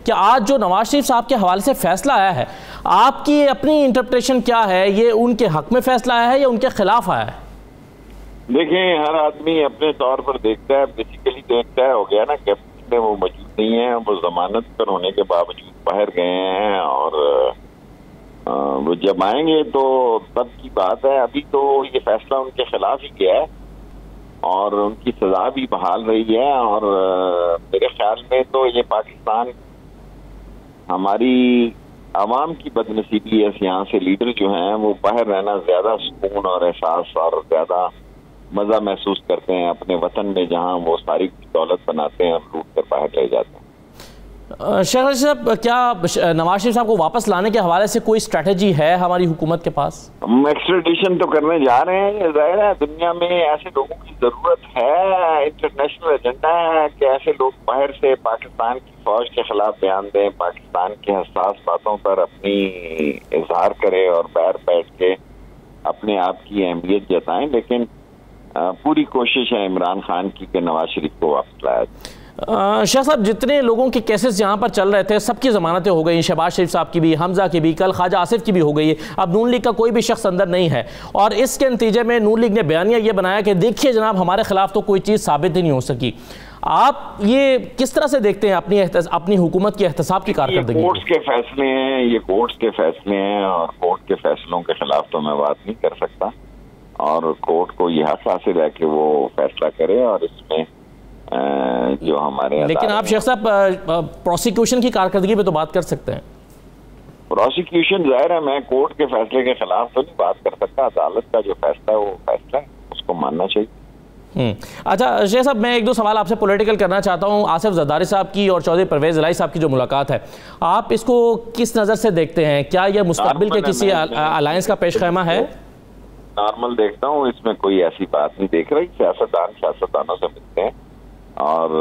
कि आज जो नवाज शरीफ साहब के हवाले से फैसला आया है, आपकी अपनी इंटरप्रिटेशन क्या है? ये उनके हक में फैसला आया है या उनके खिलाफ आया है? देखें, हर आदमी अपने तौर पर देखता है। बेसिकली तो एक तय हो गया ना कि में वो मौजूद नहीं है, वो जमानत पर होने के बावजूद बाहर गए हैं और वो जब आएंगे तो तब की बात है। अभी तो ये फैसला उनके खिलाफ ही गया है और उनकी सजा भी बहाल रही है और मेरे ख्याल में तो ये पाकिस्तान, हमारी आवाम की बदनसीबी है। यहाँ से लीडर जो हैं वो बाहर रहना ज्यादा सुकून और एहसास और ज्यादा मजा महसूस करते हैं अपने वतन में, जहाँ वो सारी दौलत बनाते हैं और लूट कर बाहर ले जाते हैं। शेख रशीद साहब, क्या नवाज शरीफ साहब को वापस लाने के हवाले से कोई स्ट्रेटजी है हमारी हुकूमत के पास? हम एक्स्ट्रेडिशन तो करने जा रहे हैं। ये जाहिर है दुनिया में ऐसे लोगों की जरूरत है, इंटरनेशनल एजेंडा है कि ऐसे लोग बाहर से पाकिस्तान की फौज के खिलाफ बयान दें, पाकिस्तान की हसास बातों पर अपनी इजहार करें और बाहर बैठ के अपने आप की अहमियत जताएं। लेकिन पूरी कोशिश है इमरान खान की कि नवाज शरीफ को वापस लाया जाए। शाह साहब, जितने लोगों के केसेस यहाँ पर चल रहे थे सबकी जमानतें हो गई, शहबाज शरीफ साहब की भी, हमजा की भी, कल ख्वाजा आसिफ की भी हो गई है। अब नून लीग का कोई भी शख्स अंदर नहीं है और इसके नतीजे में नून लीग ने बयानिया ये बनाया कि देखिए जनाब, हमारे खिलाफ तो कोई चीज़ साबित ही नहीं हो सकी। आप ये किस तरह से देखते हैं अपनी हुकूमत की एहतसाब की कारकर्दगी? कोर्ट्स के फैसले हैं, ये कोर्ट्स के फैसले हैं और कोर्ट के फैसलों के खिलाफ तो मैं बात नहीं कर सकता और कोर्ट को यह हक हासिल है कि वो फैसला करे और इसमें जो हमारे, लेकिन आप शेख साहब प्रोसिक्यूशन की कारकर्दगी पे तो बात कर सकते हैं। प्रोसिक्यूशन जाहिर है, मैं कोर्ट के फैसले के खिलाफ तो नहीं बात कर सकता। अदालत का जो फैसला है वो फैसला है, उसको मानना चाहिए। अच्छा शेख साहब, मैं एक दो सवाल आपसे पॉलिटिकल करना चाहता हूँ। आसिफ जरदारी साहब की और चौधरी परवेज इलाही साहब की जो मुलाकात है, आप इसको किस नज़र से देखते हैं? क्या यह मुस्तकबिल के किसी अलायंस का पेशखैमा है? नॉर्मल देखता हूँ, इसमें कोई ऐसी बात नहीं देख रही। सियासतदानों से मिलते हैं और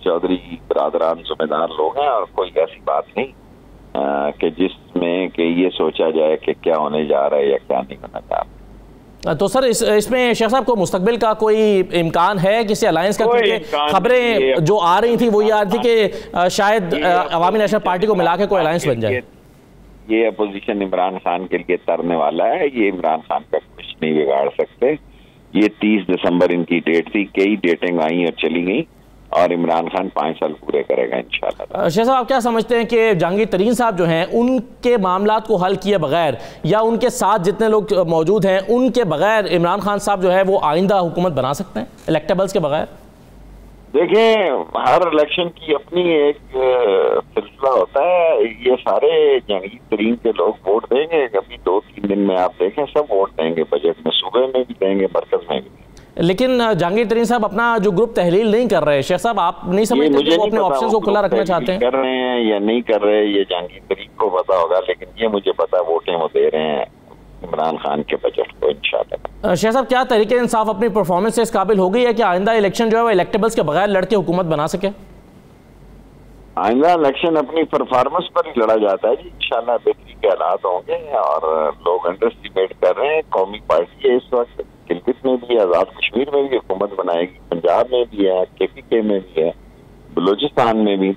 चौधरी बरादरान जिम्मेदार लोग हैं और कोई ऐसी बात नहीं कि जिसमें कि ये सोचा जाए कि क्या होने जा रहा है या क्या नहीं होना जा रहा। तो सर इसमें शेख साहब को मुस्तकबिल का कोई इम्कान है किसी अलायंस का? क्योंकि खबरें जो आ रही थी वो ये आ रही थी कि शायद अवामी नेशनल पार्टी को मिला के कोई अलायंस बन जाए। ये अपोजिशन इमरान खान के लिए तरने वाला है, ये इमरान खान का कुछ नहीं बिगाड़ सकते। ये 30 दिसंबर इनकी डेट थी, कई डेटें आई और चली गई और इमरान खान 5 साल पूरे करेगा इंशाल्लाह। शेख साहब, आप क्या समझते हैं कि जहांगीर तरीन साहब जो हैं उनके मामलात को हल किए बगैर या उनके साथ जितने लोग मौजूद हैं उनके बगैर इमरान खान साहब जो है वो आइंदा हुकूमत बना सकते हैं इलेक्टेबल्स के बगैर? देखें, हर इलेक्शन की अपनी एक सिलसिला होता है। ये सारे जहांगीर तरीन के लोग वोट देंगे, कभी 2-3 दिन में आप देखें सब वोट देंगे, बजट में सूबे में भी देंगे, मरकज में भी। लेकिन जहांगीर तरीन साहब अपना जो ग्रुप तहलील नहीं कर रहे। शेख साहब, आप नहीं समझते कि वो अपने ऑप्शन को खुला रखना चाहते हैं? कर रहे हैं या नहीं कर रहे ये जहांगीर तरीन को पता होगा, लेकिन ये मुझे पता है वोटें वो दे रहे हैं इमरान खान के बजट को इंशाल्लाह। शेख साहब, क्या तहरीके इंसाफ अपनी परफॉर्मेंस से इस काबिल हो गई है कि आइंदा इलेक्शन जो है वो इलेक्टेबल्स के बगैर लड़के हुकूमत बना सके? आइंदा इलेक्शन अपनी परफॉर्मेंस पर ही लड़ा जाता है जी। इंशाल्लाह बेहतरी के हालात होंगे और लोग अंडर एस्टिमेट कर रहे हैं। कौमी पार्टी है इस वक्त, गिलगित में भी है, आजाद कश्मीर में भी हुकूमत बनाएगी, पंजाब में भी है, KPK में भी है, बलूचिस्तान में भी,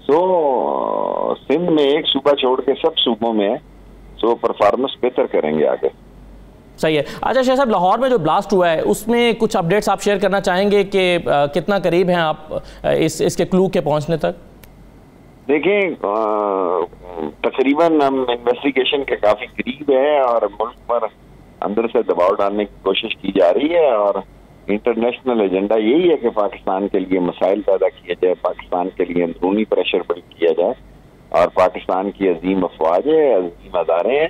सिंध में एक सूबा छोड़ के सब सूबों में है, तो परफॉर्मेंस बेहतर करेंगे आगे। सही है। अच्छा शेख साहब, लाहौर में जो ब्लास्ट हुआ है उसमें कुछ अपडेट्स आप शेयर करना चाहेंगे कि कितना करीब हैं आप इसके क्लू के पहुंचने तक? देखें, तकरीबन हम इन्वेस्टिगेशन के काफी करीब है और मुल्क पर अंदर से दबाव डालने की कोशिश की जा रही है और इंटरनेशनल एजेंडा यही है कि पाकिस्तान के लिए मसाइल पैदा किए जाए, पाकिस्तान के लिए अंदरूनी प्रेशर बिल्ड किया जाए और पाकिस्तान की अजीम अफवाज है, अजीम अदारे हैं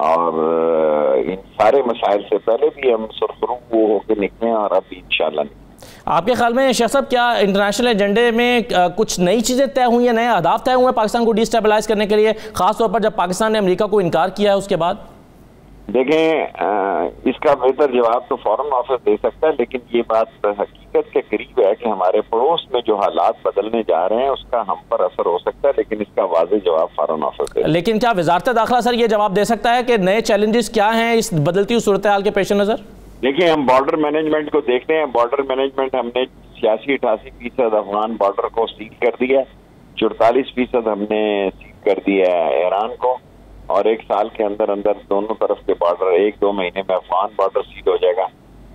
और इन सारे मसाइल से पहले भी हम सुरखरू होकर निकले और अब इंशाल्लाह निकले। आपके ख्याल में शेख साहब, क्या इंटरनेशनल एजेंडे में कुछ नई चीज़ें तय हुई हैं, नए अहदाफ तय हुए हैं पाकिस्तान को डिस्टेबलाइज करने के लिए, खासतौर पर जब पाकिस्तान ने अमेरिका को इनकार किया है उसके बाद? देखें, इसका बेहतर जवाब तो फॉरेन ऑफिस दे सकता है, लेकिन ये बात हकीकत के करीब है कि हमारे पड़ोस में जो हालात बदलने जा रहे हैं उसका हम पर असर हो सकता है, लेकिन इसका वाज़ेह जवाब फॉरेन ऑफिस दे। लेकिन क्या वजारत दाखिला सर ये जवाब दे सकता है कि नए चैलेंजेस क्या हैं इस बदलती हुई सूरत हाल के पेश नज़र? देखिए, हम बॉर्डर मैनेजमेंट को देखते हैं। बॉर्डर मैनेजमेंट हमने 86-88% अफगान बॉर्डर को सील कर दिया। 44% हमने सील कर दिया है ईरान को, और 1 साल के अंदर अंदर दोनों तरफ के बॉर्डर 1-2 महीने में अफगान बॉर्डर सील हो जाएगा,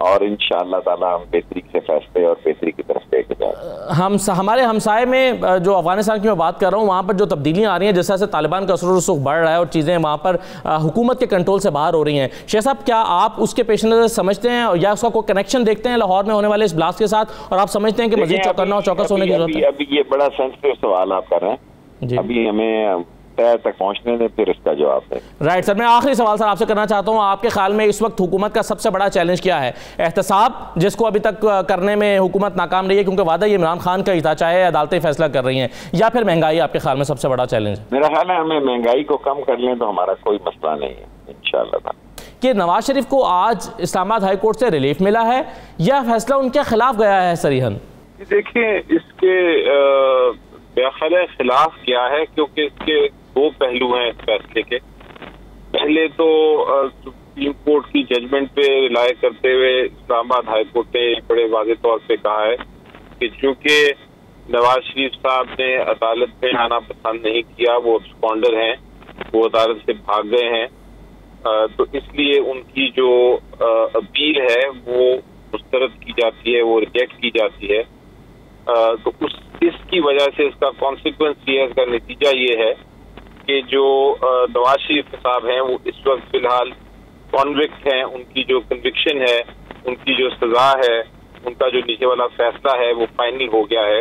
और इंशाअल्लाह ताला हम बेहतरी से फैसले और बेहतरी की तरफ लेके जाएंगे। हमारे हमसाए में जो अफगानिस्तान की मैं बात कर रहा हूँ, वहाँ पर जो तब्दीलियाँ आ रही हैं, जिस तरह से तालिबान का असर रसूख बढ़ रहा है और चीज़ें वहाँ पर हुकूमत के कंट्रोल से बाहर हो रही हैं, शेख साहब क्या आप उसके पेश नज़र समझते हैं या उसका कोई कनेक्शन देखते हैं लाहौर में होने वाले इस ब्लास्ट के साथ, और आप समझते हैं कि मजीद चौकन्ना और चौकस होने की जरूरत है? अभी ये बड़ा सेंसिटिव सवाल आप कर रहे हैं, अभी हमें तक पहुंचने दें फिर इसका जवाब दें। राइट सर, मैं आखिरी सवाल सर आपसे करना चाहता हूं, आपके ख्याल में इस वक्त हुकूमत का सबसे बड़ा चैलेंज क्या है? एहतसाब, जिसको अभी तक करने में हुकूमत नाकाम रही है क्योंकि वादा ये इमरान खान का ही था, चाहे अदालतें फैसला कर रही हैं, या फिर महंगाई आपके ख्याल में सबसे बड़ा चैलेंज है? मेरा ख्याल है हमें महंगाई को कम कर लें तो हमारा कोई मसला नहीं है इंशाअल्लाह। कि नवाज शरीफ को आज इस्लामाबाद हाई कोर्ट से रिलीफ मिला है या फैसला उनके खिलाफ गया है सरीहन? देखिए, इसके खिलाफ क्या है, क्योंकि इसके 2 पहलू हैं इस फैसले के। पहले तो सुप्रीम कोर्ट की जजमेंट पे रिलाय करते हुए इस्लामाबाद हाई कोर्ट ने बड़े वाज़ेह तौर पे कहा है कि चूंकि नवाज शरीफ साहब ने अदालत में आना पसंद नहीं किया, वो एब्सकॉन्डर हैं, वो अदालत से भाग गए हैं, तो इसलिए उनकी जो अपील है वो मुस्तरद की जाती है, वो रिजेक्ट की जाती है। तो इसकी वजह से इसका कॉन्सिक्वेंस ये है, इसका नतीजा ये है कि जो नवाज शरीफ साहब हैं वो इस वक्त फिलहाल कॉन्विक्ट हैं, उनकी जो कन्विक्शन है, उनकी जो सजा है, उनका जो नीचे वाला फैसला है वो फाइनल हो गया है,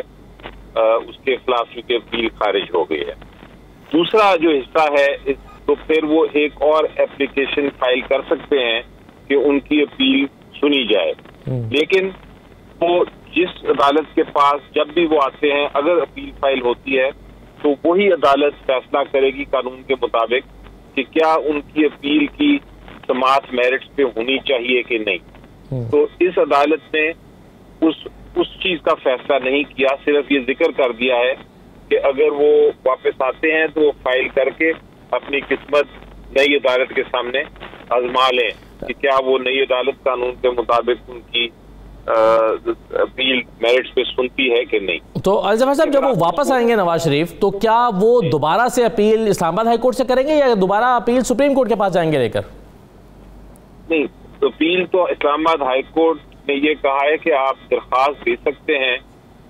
उसके खिलाफ चूंकि अपील खारिज हो गई है। दूसरा जो हिस्सा है तो फिर वो एक और एप्लीकेशन फाइल कर सकते हैं कि उनकी अपील सुनी जाए, लेकिन वो जिस अदालत के पास जब भी वो आते हैं, अगर अपील फाइल होती है तो वही अदालत फैसला करेगी कानून के मुताबिक कि क्या उनकी अपील की समाअत मेरिट्स पे होनी चाहिए कि नहीं। तो इस अदालत ने उस चीज का फैसला नहीं किया, सिर्फ ये जिक्र कर दिया है कि अगर वो वापस आते हैं तो वो फाइल करके अपनी किस्मत नई अदालत के सामने आजमा लें कि क्या वो नई अदालत कानून के मुताबिक उनकी अपील मेरिट्स पे सुनती है कि नहीं। तो अलजफर साहब, जब वो वापस आएंगे नवाज शरीफ, तो क्या वो दोबारा से अपील इस्लामाबाद हाई कोर्ट से करेंगे या दोबारा अपील सुप्रीम कोर्ट के पास जाएंगे लेकर? नहीं, अपील तो इस्लामाबाद हाई कोर्ट ने ये कहा है कि आप दरख्वास्त दे सकते हैं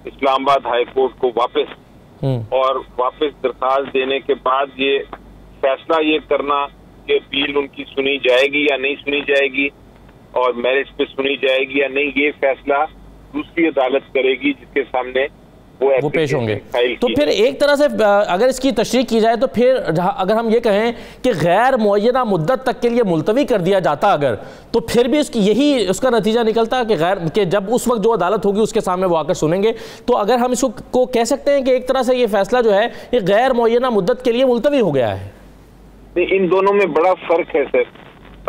इस्लामाबाद हाई कोर्ट को वापस, और वापस दरख्वास्त देने के बाद ये फैसला ये करना कि अपील उनकी सुनी जाएगी या नहीं सुनी जाएगी और मेरिट्स पे सुनी जाएगी या नहीं, ये फैसला दूसरी अदालत करेगी जिसके सामने वो पेश होंगे। तो फिर एक तरह से अगर इसकी तशरीह की जाए तो फिर अगर हम ये कहें कि गैर मुअय्यना मुद्दत तक के लिए मुलतवी कर दिया जाता अगर, तो फिर भी उसका नतीजा निकलता कि जब उस वक्त जो अदालत होगी उसके सामने वो आकर सुनेंगे, तो अगर हम इसको कह सकते हैं कि एक तरह से ये फैसला जो है ये गैर मुअय्यना मुद्दत के लिए मुलतवी हो गया है। इन दोनों में बड़ा फर्क है सर।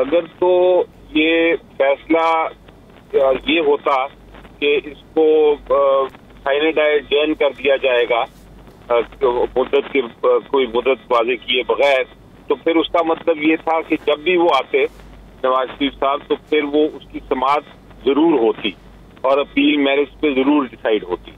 अगर तो ये फैसला ये होता कि इसको फाइनल एडजर्न कर दिया जाएगा मुद्दत की कोई मुद्दत वाज़ेह किए बगैर, तो फिर उसका मतलब ये था कि जब भी वो आते नवाज शरीफ साहब तो फिर वो उसकी समाअत जरूर होती और अपील मेरिट्स पे जरूर डिसाइड होती।